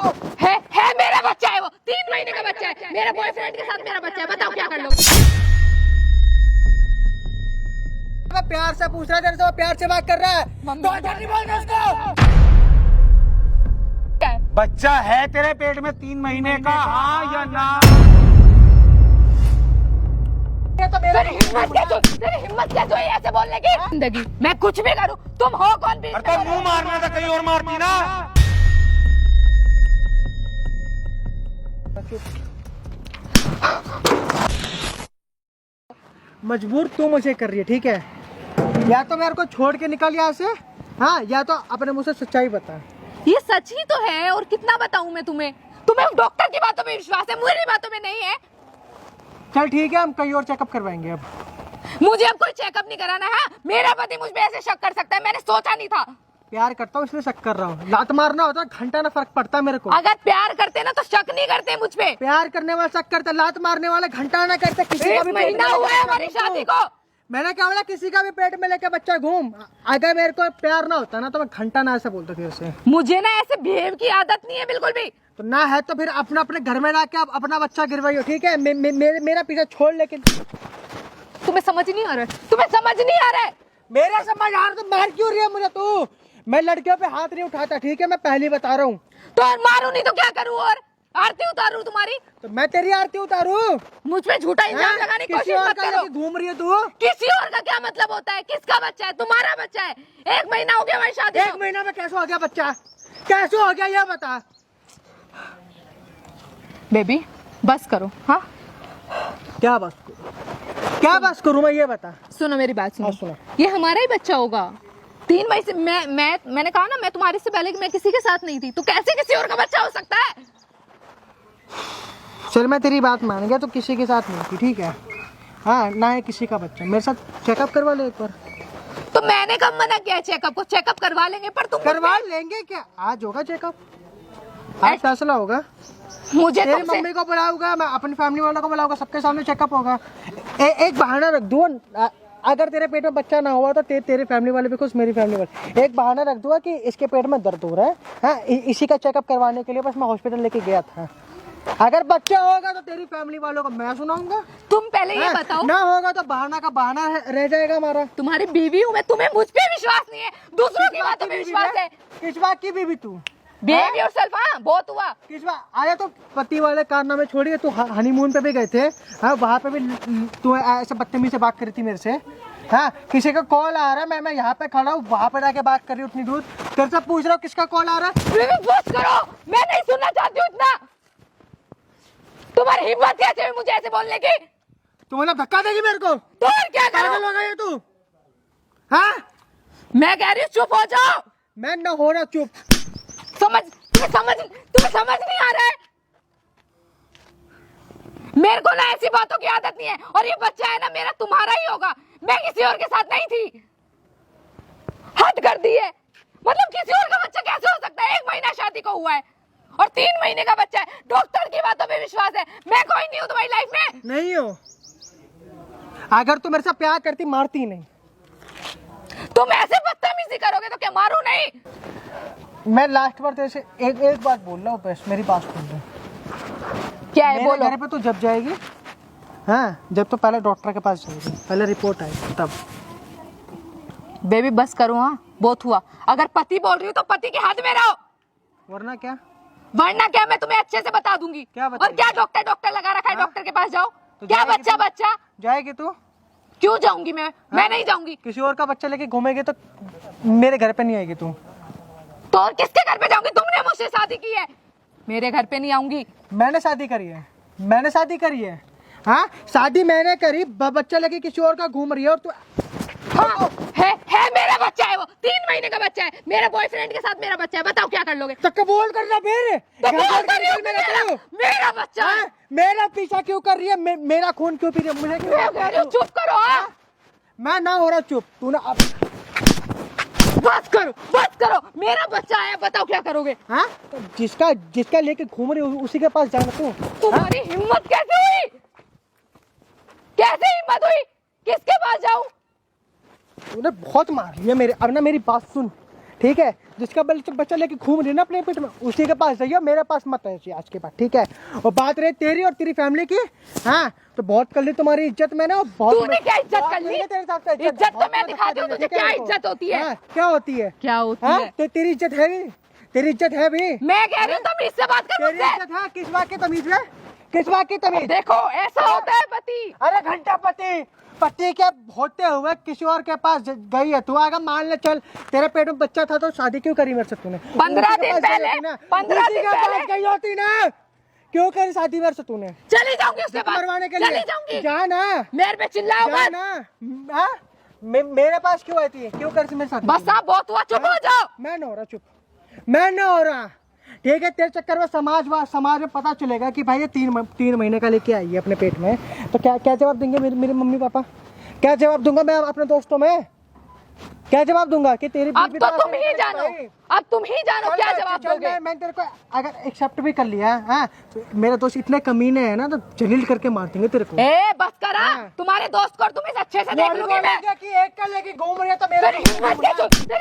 है मेरा बच्चा है, वो 3 महीने का बच्चा है, मेरे बॉयफ्रेंड के साथ मेरा बच्चा है, बताओ क्या कर लोगे? मैं प्यार से पूछ रहा है तेरे से, वो प्यार से बात कर रहा है। तो इधर नहीं बोल रहा उसको। बच्चा है तेरे पेट में 3 महीने का, हाँ या ना? तो मेरा तेरी हिम्मत कैसे हुई ऐसे बोलने की? जिंदगी मैं कुछ भी करूं, तुम हो कौन भी? अरे तो मुंह मारना था, कहीं और मारती ना। मजबूर तू मुझे कर रही है, ठीक है? या तो मेरे को छोड़ के निकल यहाँ से, हाँ, या तो अपने मुंह से सच्चाई बता। ये सच ही तो है, और कितना बताऊं मैं तुम्हें? तुम्हें डॉक्टर की बातों में विश्वास है, मेरी बातों में नहीं है। चल ठीक है, हम कहीं और चेकअप करवाएंगे अब। मुझे अब कोई चेकअप नहीं कराना है। मेरा पति मुझ पे ऐसे शक कर सकता है, मैंने सोचा नहीं था। प्यार करता हूँ इसलिए शक कर रहा हूँ। लात मारना होता घंटा ना फर्क पड़ता मेरे को। अगर प्यार करते ना तो शक नहीं करते मुझ पे। प्यार करने वाला शक करता, लात मारने वाला घंटा ना करते। किसी का 1 भी महीना हुआ है हमारी शादी को। मैंने क्या बोला, किसी का भी पेट में लेके बच्चा घूम। अगर मेरे को प्यार ना होता ना तो मैं घंटा ना ऐसा बोलता तेरे से। मुझे ना ऐसे बिहेव की आदत नहीं है बिल्कुल भी। तो ना है तो फिर अपना अपने घर में लाके आप अपना बच्चा गिरवाइयो, ठीक है? मेरा पीछा छोड़, लेकिन तुम्हें समझ नहीं आ रहा है, तुम्हें समझ नहीं आ रहा है। मेरा समझ आ रहा, तो मार क्यों रही है मुझे तू? मैं लड़कियों पे हाथ नहीं उठाता, ठीक है? मैं पहले बता रहा हूँ। तो मारू नहीं तो क्या करूँ? और आरती उतारू तुम्हारी? तो मैं तेरी आरती उतारू? मुझ पे झूठा इल्जाम लगाने की कोशिश मत करो। घूम रही है तू? किसी और का क्या मतलब होता है? किसका बच्चा है? तुम्हारा बच्चा है। 1 महीना हो गया हमारी शादी को। 1 महीना में कैसे हो गया बच्चा? कैसे हो गया ये बता। बेबी बस करो। हाँ क्या बस करूं? क्या बस करूं मैं, ये बता। सुनो मेरी बात हाँ, सुनो। सुनो। ये हमारा ही बच्चा होगा। 3 महीने से मैंने कहा ना, मैं तुम्हारे से पहले मैं किसी के साथ नहीं थी, तो कैसे किसी और का बच्चा हो सकता है? चल मैं तेरी बात मान गया, तो किसी के साथ नहीं थी, ठीक है? हाँ, ना है किसी का बच्चा। मेरे साथ चेकअप करवा ले एक बार। तो मैंने कब मना किया चेकअप को? चेकअप करवा लेंगे, पर तुम करवा लेंगे क्या? आज होगा चेकअप, आज फैसला होगा। मुझे तेरी तुमसे मम्मी को बुलाऊंगा, मैं अपनी फैमिली वालों को बुलाऊंगा, सबके सामने चेकअप होगा। एक बहाना रख दूँ, अगर तेरे पेट में बच्चा ना हुआ तो तेरी फैमिली वाले भी खुश, मेरी फैमिली वाले। एक बहाना रख दूंगा कि इसके पेट में दर्द हो रहा है, हाँ, इसी का चेकअप करवाने के लिए बस मैं हॉस्पिटल लेके गया था। अगर बच्चा होगा तो तेरी फैमिली वालों को मैं सुनाऊंगा। तुम पहले ये हाँ, बताओ। ना होगा तो बहाना का बहाना रह जाएगा हमारा। तुम्हारी बीवी हूँ मैं, तुम्हें मुझ पे विश्वास नहीं है, दूसरों की बातों पे विश्वास है। किस बात की बीवी तू? Behave yourself. हाँ बहुत हुआ। किस बात? आया तो पति वाले कारनामे छोड़िए, तू हनीमून पे भी गए थे, हाँ, वहाँ पे भी तू ऐसे बदतमीजी से बात करी थी मेरे से। हाँ, किसी का कॉल आ रहा है, मैं यहाँ पे खड़ा हूँ, वहाँ पे जाके बात कर रही हूँ उतनी दूर। तेरे से पूछ रहा हूँ किसका कॉल आ रहा है। बस करो, मैं नहीं सुनना चाहती हूँ इतना। तुम्हारी हिम्मत कैसे हुई मुझे ऐसे बोलने की? तू मतलब धक्का देगी मेरे को? तो और क्या करूं? पागल हो गई तू? हाँ, मैं कह रही हूँ चुप हो जाओ। मैं न हो रहा चुप। तुम्हें समझ नहीं आ रहा है? मेरे को ना ऐसी बातों की आदत नहीं है, और ये बच्चा है ना मेरा, तुम्हारा ही होगा। मैं किसी और के साथ नहीं थी। हद कर दी है। मतलब किसी और का बच्चा कैसे हो सकता है? 1 महीना शादी को हुआ है और 3 महीने का बच्चा है। डॉक्टर की बातों पे विश्वास है। मैं कोई नहीं हूँ तुम्हारी लाइफ में। नहीं हो। अगर तू मेरे से प्यार करती, मारती नहीं। तुम ऐसे बदतमीजी करोगे तो क्या मारू नहीं? मैं लास्ट बार तेरे से एक बात बोल रहा हूँ, बस मेरी बात सुन ले। क्या है मेरे बोलो। घर पे तू जब जाएगी, हाँ, जब तो पहले डॉक्टर के पास जाएगी, पहले रिपोर्ट आएगी तब। बेबी बस करो। हाँ बहुत हुआ। अगर पति बोल रही हो तो पति के हाथ में रहो, वरना क्या? वरना क्या मैं तुम्हें अच्छे से बता दूंगी। क्या और क्या डॉक्टर लगा रखा है? हाँ? डॉक्टर के पास जाओ। तो क्या जाएगी बच्चा? जाएगी तू? क्यों जाऊंगी मैं नहीं जाऊंगी। किसी और का बच्चा लेके घूमेगी तो मेरे घर पे नहीं आएगी तू। तो और किसके घर पे जाऊंगी? तुमने मुझसे शादी की है, मेरे घर पे नहीं आऊंगी। मैंने शादी करी है, मैंने शादी करी है। हाँ, शादी मैंने करी, बच्चा लेके किसी और का घूम रही है, और तू हाँ, है मेरा बच्चा है, वो 3 महीने का बच्चा है, मेरे बॉयफ्रेंड के साथ मेरा बच्चा है। बताओ क्या कर लोगे? तो कबूल करना फिर। तो बोल कर रही हूँ, मेरा बच्चा है। मेरा पीछा क्यों कर रही है? मेरा खून क्यों पी रही है? मुझे क्यों? मैं कह रही हूँ चुप करो। हाँ मैं ना हो रहा चुप, तू ना अब बस करो। मेरा बच्चा है, बताओ क्या करोगे? हाँ, तो जिसका लेके घूम रही है उसी के पास जाना तू। तुम्हारी हिम्मत कैसे हुई? कैसे हिम्मत हुई? किसके पास जाऊं? तूने बहुत मार लिया मेरे। अब ना मेरी बात सुन, ठीक है? जिसका बच्चा लेके घूम रही है ना अपने पेट में, उसी के पास जाइए, मेरे पास मत आइए आज के बाद, ठीक है? और बात रही तेरी और तेरी फैमिली की, हाँ, तो बहुत कर ली तुम्हारी इज्जत मैंने, और बहुत तूने क्या इज्जत कर ली? तेरे साथ से इज्जत तो बहुत मैं बड़ा दिखाती हूँ दिखा तुझे दिया, क्या ठीक है? इज्जत होती है। हाँ, क्या होती है? क्या होती हाँ, है? तेरी इज्जत है भी, तेरी इज्जत है भी, मैं कह रही हूँ तमीज से बात कर तेरी मुझसे। इज्जत है। किस बात की तमीज है? किस बात की तमीज? देखो ऐसा होता है पति। अरे घंटा पति के होते हुए किसी और के पास गई है तू, अगर मान ले चल तेरे पेट में बच्चा था तो शादी क्यों करी मेरे से तूने? 15 उसी के दिन पास गई पहले, होती ना, 15 उसी दिन के पास पहले। गई होती ना, क्यों करी शादी मेरे से तूने? चली जाऊंगी उसके बाद, मरवाने के चली लिए जाऊंगी। जा ना, मेरे पे चिल्लाओ जा मत। ना। हाँ? मेरे पास क्यों आती है? क्यों कर मेरे साथ? बस आप बहुत हुआ, चुप हो जाओ। मैं न हो रहा, चुप, मैं न हो रहा, ठीक है? तेरे चक्कर में समाज में पता चलेगा कि भाई ये 3 महीने का लेके आई है अपने पेट में, तो क्या जवाब देंगे मेरे मम्मी पापा? क्या जवाब दूंगा मैं अपने दोस्तों में? क्या जवाब दूंगा कि तेरी अब बीवी तो तरह तुम से ही नहीं जानो, भाई? अब तुम ही जानो चल क्या मैं- जवाब चल दोगे। मैं तेरे को अगर एक्सेप्ट भी कर लिया, हाँ, तो मेरे दोस्त इतने कमीने हैं ना, तो जलील करके मार देंगे तेरे को। ए बस करा, हाँ। तुम्हारे दोस्त को और तुम्हें अच्छे से देख लूंगी मैं। कि एक का लेके घूम रही है तो मेरा तेरी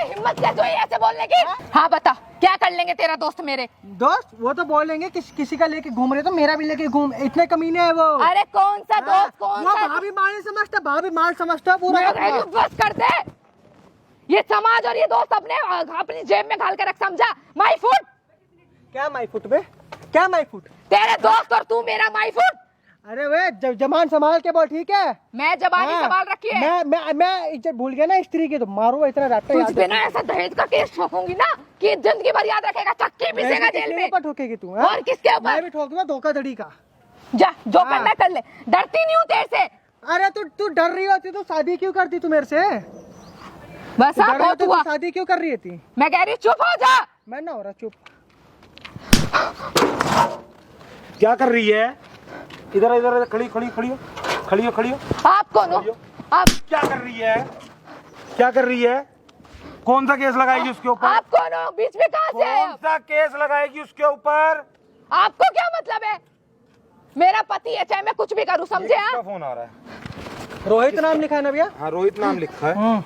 हिम्मत कैसे हुई ऐसे बोलने की? हाँ बता, क्या कर लेंगे तेरा दोस्त मेरे? दोस्त वो तो बोलेंगे किसी का लेके घूम रहे तो मेरा भी लेके घूम, इतने कमीने हैं वो। अरे कौन सा दोस्त, कौन वो सा? भाभी माँ नहीं समझता, भाभी माँ समझता पूरा मैं का कह रही हूँ, बस कर दे। ये समाज और ये दोस्त अपनी जेब में घाल के रख, समझा? My foot. क्या माई फुट बे? क्या माई फुट? तेरे दोस्त और तू मेरा माई फुट। अरे वे जमान संभाल के बोल, ठीक है? मैं जबानी हाँ, संभाल रखी है। मैं इज्जत भूल गया ना स्त्री की, तो मारो इतना रास्ता तुझ याद पे ना ऐसा दहेज का केस ठोकूंगी ना कि जिंदगी भर याद रखेगा, चक्की पीसेगा जेल में। ऊपर ठोकेगी तू, हाँ? और किसके ऊपर? मैं भी ठोक दूंगा धोखाधड़ी का। जा, जो हाँ। करना है कर ले, डरती नहीं हूँ तेरे से। अरे तू डर रही होती तो शादी क्यों करती तू मेरे से? बस तू हाँ डर रही बहुत होती तो हुआ। शादी क्यों कर रही थी? मैं कह रही हूँ चुप हो जा। मैं ना हो रहा, चुप। क्या कर रही है? इधर इधर खड़ी खड़ी खड़ी हो, खड़ी हो, खड़ी हो। आप कौन हो? आप क्या कर रही है? क्या कर रही है? कौन सा केस लगाएगी उसके ऊपर? आप कौन हो? बीच में कहाँ से आए कौन आप? सा केस लगाएगी उसके ऊपर? आपको क्या मतलब है? मेरा पति है, चाहे मैं कुछ भी करूँ, समझे किसका आप? फोन आ रहा है? रोहित नाम लिखा है ना भैया? हाँ, रोहित नाम लिखा है।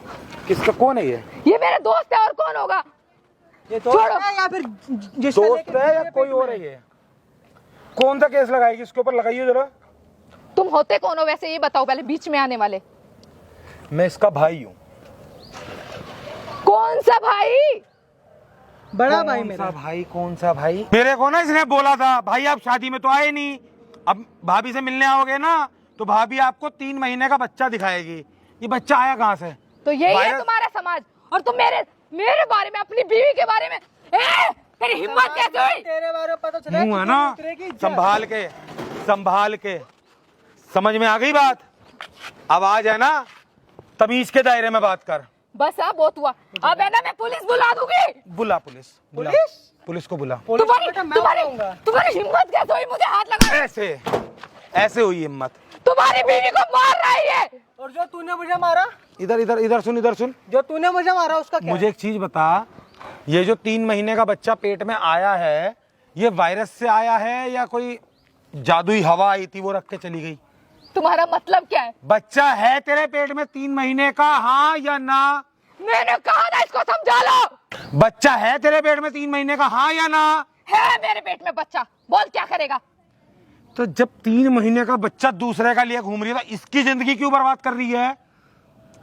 किसका, कौन है ये? ये मेरे दोस्त है, और कौन होगा? ये दोस्त छोड़ो। है या फिर जिसका दोस्त लेके है या मेरे कोई पेट और में? है ये? कौन सा केस लगाएगी उसके ऊपर? लगाइए जरा। तुम होते कौन हो वैसे, ये बताओ पहले, बीच में आने वाले। मैं इसका भाई हूँ। कौन सा भाई? बड़ा भाई कौन मेरा। सा भाई? कौन सा भाई? मेरे को ना इसने बोला था, भाई आप शादी में तो आए नहीं, अब भाभी से मिलने आओगे ना तो भाभी आपको 3 महीने का बच्चा दिखाएगी। ये बच्चा आया कहाँ से? तो यही है वायरस- तुम्हारा समाज, और तुम मेरे बारे में, अपनी बीवी के बारे में। तेरी हिम्मत कैसे हुई? तेरे बारे में पता चला मुंह है ना, संभाल के समझ में आ गई बात? आवाज है ना, तमीज के दायरे में बात कर। बस अब बहुत हुआ, अब है ना मैं पुलिस बुला दूंगी। बुला बुला। पुलिस को बुला। तुम्हारी हिम्मत कैसे हुई मुझे हाथ लगा? ऐसे हुई हिम्मत। तुम्हारी बीवी को मार रही है। और जो तूने मुझे मारा, इधर सुन। जो तूने मुझे मारा उसका क्या? मुझे एक चीज बता, ये जो 3 महीने का बच्चा पेट में आया है, ये वायरस से आया है या कोई जादुई हवा आई थी वो रख के चली गई? तुम्हारा मतलब क्या है? बच्चा है तेरे पेट में 3 महीने का, हाँ या ना? मैंने कहा ना इसको समझा लो। बच्चा है तेरे पेट में 3 महीने का, हाँ या ना? है मेरे पेट में बच्चा, बोल क्या करेगा? तो जब 3 महीने का बच्चा दूसरे का लिए घूम रही है तो इसकी जिंदगी क्यों बर्बाद कर रही है?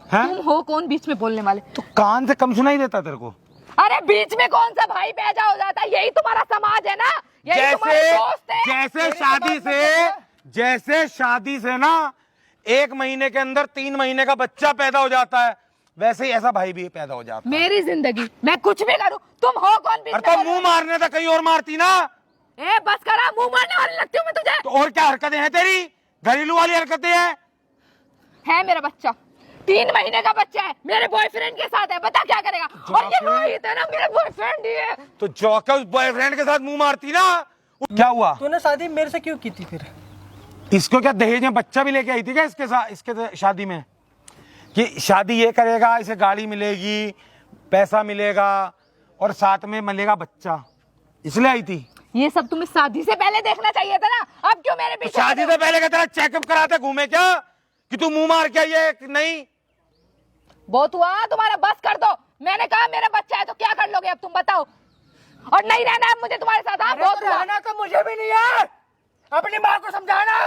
हैं? तुम हो कौन बीच में बोलने वाले? तो कान से कम सुनाई देता तेरे को? अरे बीच में कौन सा भाई पैदा हो जाता है? यही तुम्हारा समाज है ना, यही तुम्हारे दोस्त है। जैसे शादी से ना 1 महीने के अंदर 3 महीने का बच्चा पैदा हो जाता है, वैसे ही ऐसा भाई भी पैदा हो जाता है। मेरी जिंदगी, मैं कुछ भी करूं, तुम हो कौन बीच अरे में तो मुंह मारने था, कहीं और मारती ना। ए बस करा, मुंह मारने वाली लगती हूँ मैं तुझे। तो और क्या हरकतें हैं तेरी? घरेलू वाली हरकतें हैं। है मेरा बच्चा, 3 महीने का बच्चा है, मेरे बॉयफ्रेंड के साथ है, बता क्या करेगा? और ये रोहित है ना, मेरा बॉयफ्रेंड ही है। तो जाकर उस बॉयफ्रेंड के साथ मुंह मारती ना। क्या हुआ? तूने शादी मेरे से क्यों की थी फिर? इसको क्या दहेज में बच्चा भी लेके आई थी क्या इसके साथ, इसके शादी में? कि शादी ये करेगा, इसे गाड़ी मिलेगी, पैसा मिलेगा और साथ में मिलेगा बच्चा, इसलिए आई थी? ये सब तुम्हें शादी से पहले देखना चाहिए था ना, अब क्यों मेरे पीछे? शादी से पहले का तेरा चेकअप कराते घूमे क्या कि तू मुंह मार के आई है? नहीं, बहुत हुआ तुम्हारा, बस कर दो। मैंने कहा मेरा बच्चा है तो क्या कर लोगे अब तुम बताओ। और नहीं रहना है मुझे तुम्हारे साथ। हाँ बहुत हुआ। रहना तो मुझे भी नहीं है, अपनी माँ को समझाना।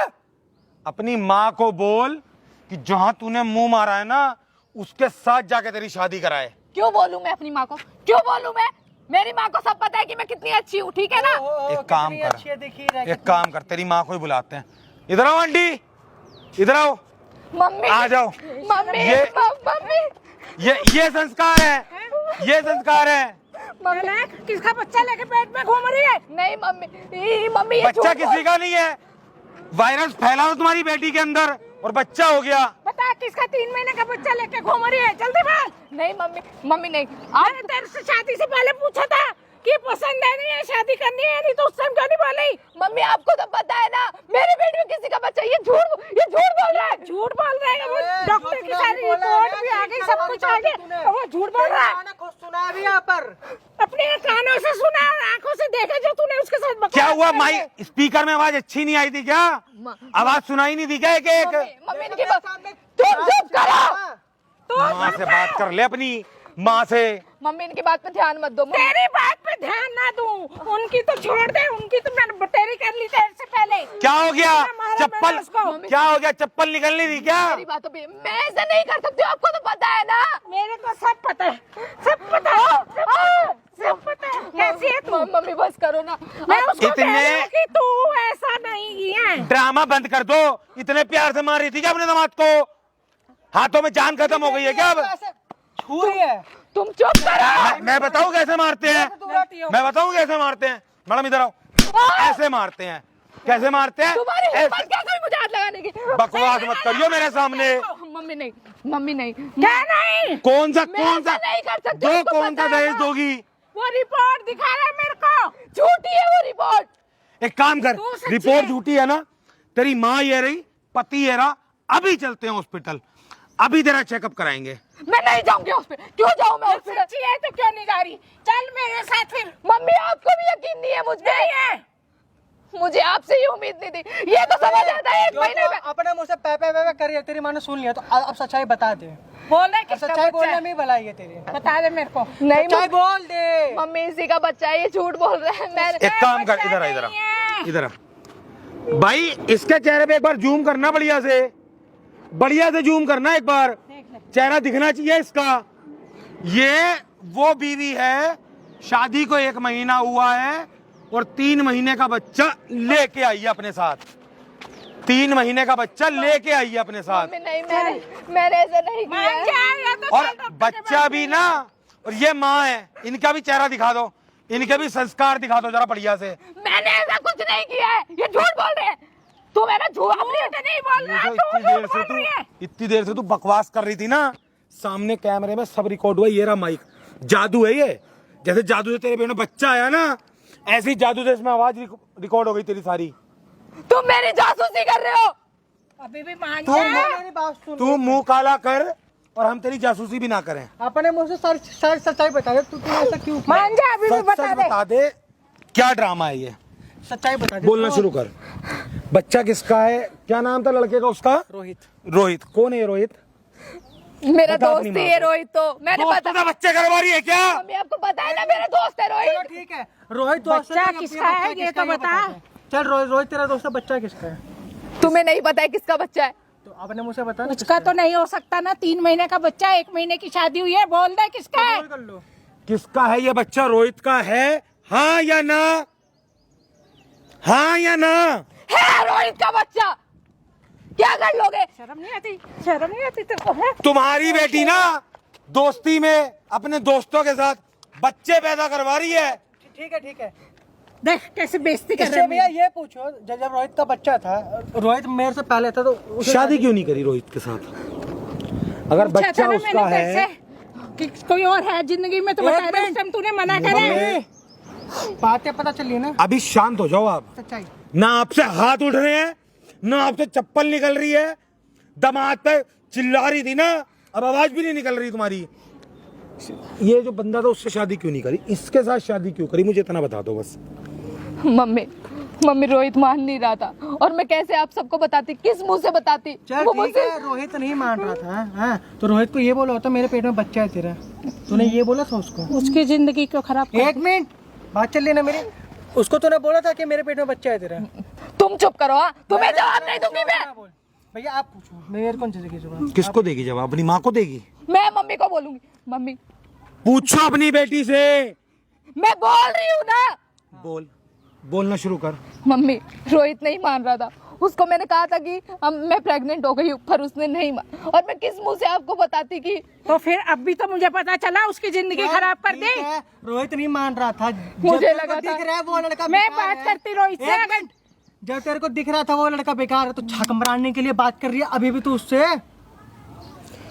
अपनी माँ को बोल कि जहां तूने मुंह मारा है ना उसके साथ जाके तेरी शादी कराए। क्यों बोलूं मैं अपनी माँ को, क्यों बोलूं मैं? मेरी माँ को सब पता है कि मैं कितनी अच्छी हूँ, ठीक है ना। एक काम कर, एक काम कर, तेरी माँ को ही बुलाते हैं। इधर आओ आंटी, इधर आओ। मम्मी आ जाओ। मम्मी ये- मम्मी ये संस्कार है, ये संस्कार है। मम्मी किसका बच्चा लेके पेट में घूम रही है? नहीं मम्मी, मम्मी ये बच्चा झूठ किसी का नहीं है, वायरस फैला तो तुम्हारी बेटी के अंदर और बच्चा हो गया। बता किसका 3 महीने का बच्चा लेके घूम रही है, जल्दी बोल। नहीं मम्मी, मम्मी नहीं। मैंने तेरे से शादी से पहले पूछा था कि पसंद है नहीं है, शादी करनी है, नहीं तो उस टाइम क्यों नहीं बोली? मम्मी आपको तो पता है ना मेरे पेट में किसी का बच्चा। ये झूठ बोल रहा है, झूठ बोल रहा है। वो डॉक्टर की सारी रिपोर्ट भी आ गई, सब कुछ आ गया, और वो झूठ बोल रहा है। खुद सुना अभी यहाँ पर, अपने कानों से सुना और आंखों से देखा जो तूने उसके साथ बकवास क्या हुआ? करी माई है। स्पीकर में आवाज अच्छी नहीं आई थी क्या? आवाज सुनाई नहीं दी क्या? एक एक मम्मी इनकी बात तुम चुप करो। माँ से बात कर ले अपनी माँ से। मम्मी इनकी बात पे ध्यान मत दो। तेरी बात पे ध्यान ना दूं, उनकी तो छोड़ दे, उनकी तो मैंने बटेरी कर ली तेरे से पहले। क्या हो गया? मैंने चप्पल उसको। क्या हो गया? चप्पल निकलनी थी क्या? मेरी बातों पे मैं ऐसा नहीं कर सकती हूँ, आपको तो पता है ना। मेरे को सब पता है, सब पता है, सब पता है। कैसी है तू? मम्मी बस करो ना। मैं उसको कह रही हूँ कि तू ऐसा नहीं है। ड्रामा बंद कर दो। इतने प्यार से मार रही थी क्या अपने दामाद को? हाथों में जान खत्म हो गई है क्या अब? छू रही है। तुम चुप करो। मैं बताऊं कैसे मारते हैं? मैं बताऊं कैसे मारते हैं? मैडम इधर आओ। ऐसे मारते हैं। कैसे मारते हैं? तुम्हारी ऐसे। हिम्मत क्या कोई मुझे हाथ लगाने की? बकवास मत करियो मेरे सामने। मम्मी नहीं, मम्मी नहीं, क्या नहीं? कौन सा मैं कौन सा ऐसा नहीं कर सकती, दो? उसको कौन सा पता है दहेज ना। दोगी? वो रिपोर्ट दिखा रहा है मेरे को, झूठी है वो रिपोर्ट। एक काम कर, तू सच्ची रिपोर्ट है। झूठी है ना, तेरी माँ ये रही, पति ये रहा, अभी चलते हैं हॉस्पिटल, अभी तेरा चेकअप कराएंगे। मैं नहीं जाऊंगी हॉस्पिटल। क्यों जाऊं मैं हॉस्पिटल? सच्ची है तो क्यों नहीं जा रही? चल मेरे साथ फिर। मम्मी आपको भी यकीन नहीं है मुझ पे? नहीं है। मुझे आपसे ही उम्मीद नहीं थी। ये तो समझ आता है 1 महीने में। अपने मुंह से पे कर रही है, तेरी माँ ने सुन लिया तो अब सच्चाई बता दे। बोले अब सच्चाई बोलने में ही भलाई है तेरी। बता दे मेरे को। नहीं सच्चाई बोल दे। मम्मी इसी का बच्चा है, ये झूठ बोल रहा है। मैं एक काम कर, इधर आ, इधर आ, इधर आ। भाई इसके चेहरे पे एक बार जूम करना, बढ़िया से जूम करना एक बार, चेहरा दिखना चाहिए इसका। ये वो बीवी है, शादी को 1 महीना हुआ है और 3 महीने का बच्चा लेके आई है अपने साथ। 3 महीने का बच्चा लेके आई है अपने साथ। मम्मी नहीं, मैंने ऐसा नहीं किया। और बच्चा भी ना, और ये माँ है, इनका भी चेहरा दिखा दो, इनके भी संस्कार दिखा दो जरा बढ़िया से। मैंने ऐसा कुछ नहीं किया है, ये झूठ बोल रहे हैं। तू मेरा झूठ नहीं बोल रहा है, तू झूठ बोल रही है। इतनी देर से तू बकवास कर रही थी ना, सामने कैमरे में सब रिकॉर्ड हुआ। ये रहा माइक, जादू है ये। जैसे जादू से तेरे पेट में बच्चा आया ना, ऐसे ही जादू से इसमें आवाज रिकॉर्ड हो गई तेरी सारी। तुम मेरी जासूसी कर रहे हो। अभी भी मान जा। मेरी बात सुन। तू मुंह काला कर और हम तेरी जासूसी भी ना करें। अपने मुंह से सारी सच्चाई बता दे। तू ऐसा क्यों? मान जा, अभी भी सच बता सच दे। बता दे, क्या ड्रामा है ये? सच्चाई बता दे। बोलना शुरू कर। बच्चा किसका है? क्या नाम था लड़के का उसका? रोहित। कौन है ये रोहित? मेरा बता दोस्त अपनी ही माँ है को। रोहित। तो मैंने दोस्तों का बच्चे करवा रही है क्या? मम्मी आपको पता है ना मेरा दोस्त है चलो रोहित। ठीक है, रोहित दोस्त बच्चा है, किसका है ये तो बता। चल रोहित तेरा दोस्त है, बच्चा किसका है? तुम्हें नहीं पता है किसका बच्चा है? तो अपने मुंह से बता ना। उसका तो नहीं हो सकता ना, 3 महीने का बच्चा, 1 महीने की शादी हुई है, बोल दे किसका है। कर लो। किसका है ये बच्चा? रोहित का है, हाँ या ना? हाँ या ना? है रोहित का बच्चा। क्या कर लोगे? शर्म नहीं आती तेरे को है? तुम्हारी बेटी ना दोस्ती में अपने दोस्तों के साथ बच्चे पैदा करवा रही है। ठीक है। देख कैसे बेइज्जती कर इससे रहे भैया हैं। ये पूछो, जब रोहित का बच्चा था, रोहित मेरे से पहले था, तो उसे शादी क्यों नहीं करी रोहित के साथ? अगर पूछा बच्चा था ना उसका मैंने तेरे है, से कि कोई और है जिंदगी में तो एक बता दे। मिनट। उस टाइम तूने मना करा। मम्मी, बातें पता चली ना। अभी शांत हो जाओ आप। सच्चाई ना आपसे हाथ उठ रहे हैं, ना आपसे चप्पल निकल रही है। दामाद पे चिल्ला रही थी ना, अब आवाज भी नहीं निकल रही तुम्हारी। ये जो बंदा था उससे शादी क्यों नहीं करी? इसके साथ शादी क्यों करी? मुझे इतना बता दो बस। मम्मी मम्मी रोहित मान नहीं रहा था और मैं कैसे आप सबको बताती, किस मुंह से बताती? चल वो ठीक मुझसे है, रोहित नहीं मान रहा था। हाँ तो रोहित को ये बोला होता मेरे पेट में बच्चा है तेरा, तूने ये बोला था उसको? उसकी जिंदगी को खराब कर एक मिनट बात चल लेना मेरी, उसको तूने बोला था कि मेरे पेट में बच्चा है तेरा? तुम चुप करो। हाँ, तुम्हें जवाब नहीं दूंगी मैं। भैया आप पूछो, मेरे कौन चीज़ की जवाब? किसको देगी जवाब? अपनी माँ को देगी? मैं मम्मी को बोलूंगी। मम्मी पूछो अपनी बेटी से। मैं बोल रही हूँ ना। बोलना शुरू कर। मम्मी रोहित नहीं मान रहा था, उसको मैंने कहा था कि मैं प्रेग्नेंट हो गई हूँ, पर उसने नहीं मान। और मैं किस मुंह से आपको बताती कि तो फिर अब भी तो मुझे पता चला उसकी जिंदगी खराब कर दी। ठीक है, रोहित नहीं मान रहा था। मुझे जब तेरे लगा को था- दिख रहा है वो लड़का मैं बेकार बात है। करती रोहित से। एक मिनट, जब तेरे को दिख रहा था वो लड़का बेकार है तो छक मराने के लिए बात कर रही है अभी भी तू उससे?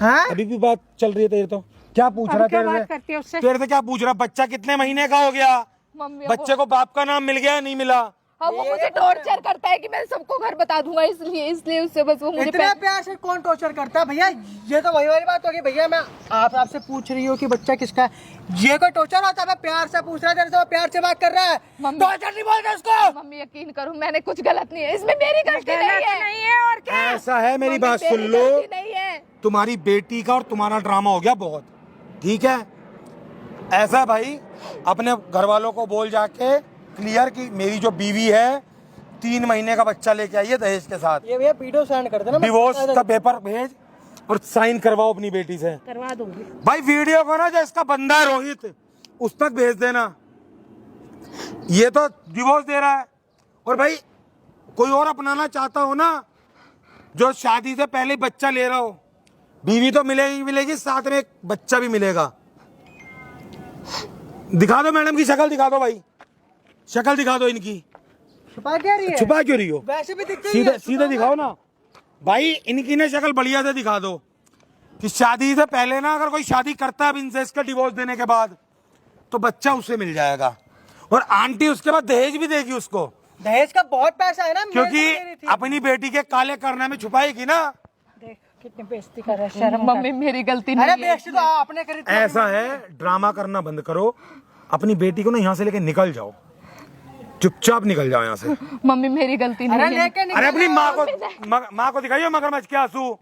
हाँ अभी भी बात चल रही है तेरे तो? क्या पूछ अब रहा क्या तेरे बात से? करती है उससे? तेरे से क्या पूछ रहा? बच्चा कितने महीने का हो गया? मम्मी बच्चे को बाप का नाम मिल गया नहीं मिला? अब वो मुझे टॉर्चर करता है कि मैं सबको घर बता दूंगा, इसलिए उससे बस वो मुझे इतना प्यार से कौन टॉर्चर करता है भैया? ये तो वही वाली बात होगी भैया, मैं आपसे पूछ रही हूँ कि बच्चा किसका है, ये कोई टॉर्चर होता है? मैं प्यार से पूछ रहा है तेरे से, वो प्यार से बात कर रहा है, मम्मी- टॉर्चर नहीं बोलते उसको। मम्मी यकीन करो मैंने कुछ गलत नहीं है, इसमें मेरी गलती गलत नहीं है। नहीं है और क्या। ऐसा है, मेरी मम्मी, बात सुन मेरी लो। गलती नहीं है। तुम्हारी बेटी का और तुम्हारा ड्रामा हो गया बहुत, ठीक है? ऐसा है भाई, अपने घर वालों को बोल जाके क्लियर कि मेरी जो बीवी है 3 महीने का बच्चा लेके आई है दहेज के साथ। ये भैया वीडियो सेंड कर देना, मैं डिवोर्स का पेपर भेज और साइन करवाओ अपनी बेटी से। करवा दूंगी। भाई वीडियो को ना, जो इसका बंदा है रोहित, उस तक भेज देना। ये तो डिवोर्स दे रहा है। और भाई कोई और अपनाना चाहता हो ना, जो शादी से पहले बच्चा ले रहा हो, बीवी तो मिलेगी मिलेगी, साथ में एक बच्चा भी मिलेगा। दिखा दो मैडम की शक्ल, दिखा दो भाई, शक्ल दिखा दो इनकी। छुपा क्या रही है? छुपा क्यों रही हो? वैसे भी दिखती सीधे है, सीधे दिखाओ ना भाई, इनकी ना शक्ल बढ़िया से दिखा दो कि शादी से पहले ना अगर कोई शादी करता है इनसे, इसका डिवोर्स देने के बाद, तो बच्चा उससे मिल जाएगा। और आंटी उसके बाद दहेज भी देगी उसको, दहेज का बहुत पैसा है ना, मेरे को दे रही क्योंकि थी। अपनी बेटी के काले करने में छुपाएगी ना। देख कितनी बेइज्जती कर रहा है, शर्म मम्मी मेरी गलती नहीं अरे है। बेइज्जती तो आपने करी थी। ऐसा है, ड्रामा करना बंद करो, अपनी बेटी को ना यहाँ से लेके निकल जाओ, चुपचाप निकल जाओ यहाँ से। मम्मी मेरी गलती अरे नहीं है। लेके अरे अपनी निकल माँ को दिखाइए मगरमच्छ के आंसू।